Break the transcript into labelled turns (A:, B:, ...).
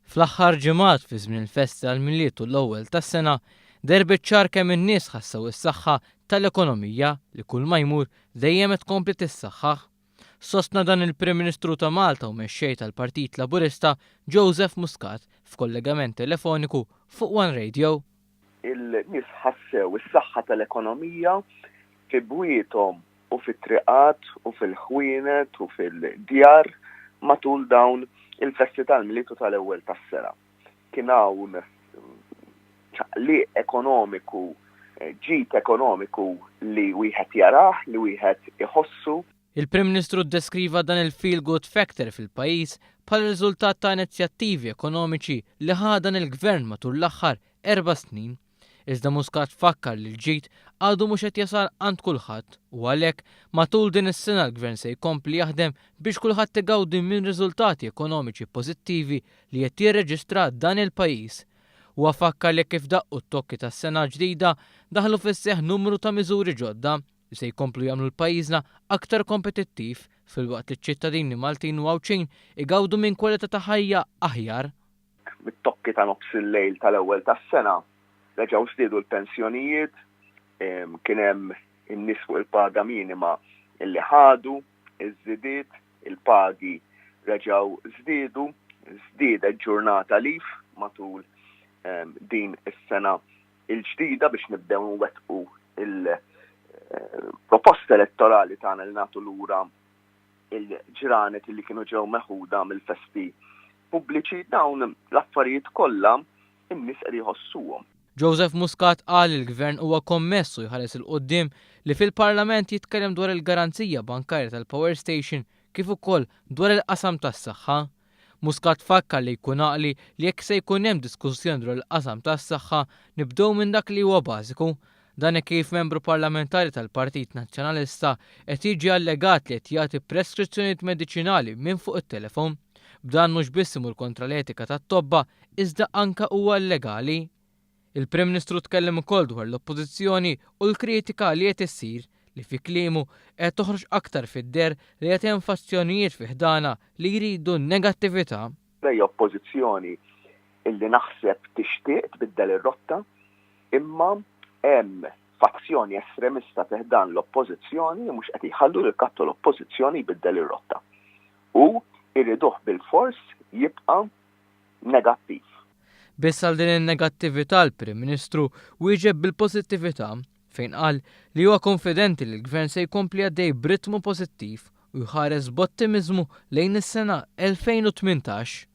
A: Fl-aħħar ġimgħat fi żmien il-fest tal-Milietu l-ewwel tas-sena derbet ċar kemm in-nies ħassew is-saħħa tal-ekonomija li kull ma jmur dejjem qed tkompli tissaħħaħ. Sostna dan il-Prim Ministru ta' Malta u mexxej tal-Partit Laburista Joseph Muscat f'kollegament telefoniku fuq One Radio.
B: Il-nies ħassew is-saħħa tal-ekonomija fi bwietom u fit-triqat u fil-ħwienet u fil-djar matul dawn il-festi tal-Milietu tal-ewwel tas-sena. Kien hawn li ekonomiku, ġid ekonomiku li wieħed jarah, li wieħed iħossu.
A: Il-Prim Ministru ddeskriva dan il-feel good factor fil-pajjiż bħala riżultat ta' inizjattivi ekonomiċi li ħadan il-Gvern matul l-aħħar 4 snin. Iżda Muscat fakkar li l-ġid għadu mhux qed jasal għand kulħadd u għalhekk matul din is-sena l-Gvern se jkompli jaħdem biex kulħadd igawdi minn riżultati ekonomiċi pożittivi li qed jirreġistra dan il-pajjiż. Huwa fakkar li kif daqqu t-tokki tas-sena ġdida daħlu fis-seħħ numru ta' miżuri ġodda li se jkomplu jagħmlu l-pajjiżna aktar kompetittiv filwaqt li ċ-ċittadini Maltin u Għawċin igawdu minn kwalità ta' ħajja aħjar.
B: Mit-tokki ta' nofs il-lejl tal-ewwel tas-sena reġgħu żdiedu l-pensjonijiet, kien hemm in-nies fuq il-paga minima illi ħadu, iż-żidiet, il-pagi reġgħu żdiedu, żdiedet ġurnata lif matul din is-sena il-ġdida biex nibdew nwettqu il-proposta elettorali tagħna li nagħtu lura il-ġranet li kienu ġew meħuda mill-festi pubbliċi. Dawn l-affarijiet kollha in-nies qed jħossuhom.
A: Joseph Muscat qal il-Gvern huwa kommessu jħares il-qudiem li fil-Parlament jitkellem dwar il-garanzija bankarja tal-Power Station kif ukoll dwar il-qasam tas-saħħa. Muscat fakkar li jkun għaqli li jekk se jkun hemm diskussjoni dwar il-qasam tas-saħħa nibdew minn dak li huwa bażiku. Dan kif membru parlamentari tal-Partit Nazzjonalista qed jiġi allegat li qed jagħti preskrizzjonijiet mediċinali minn fuq it-telefon. B'dan mhux biss imur kontra l-etika tat-tobba iżda anke huwa illegali. Il-Prim Ministru tkellem ukoll dwar l-oppożizzjoni u l-kritika li qed issir li fi kliemu qed toħroġ aktar fid-der li qed hemm fazzjonijiet fi ħdana li jridu negattività.
B: Hija oppożizzjoni illi naħseb tixtieq tbiddel ir-rotta, imma hemm fazzjoni estremista fi ħdan l-oppożizzjoni li mhux qed jħallu lil kattu l-oppożizzjoni jbiddel ir-rotta. U jriduh bil-fors jibqa' negattiv.
A: Biss għal din in-negattività l-Prim Ministru wieġeb bil-pożittività fejn qal li huwa konfidenti li l-Gvern se jkompli għaddej b'ritmu pożittiv u jħares b'ottimiżmu lejn is-sena 2018.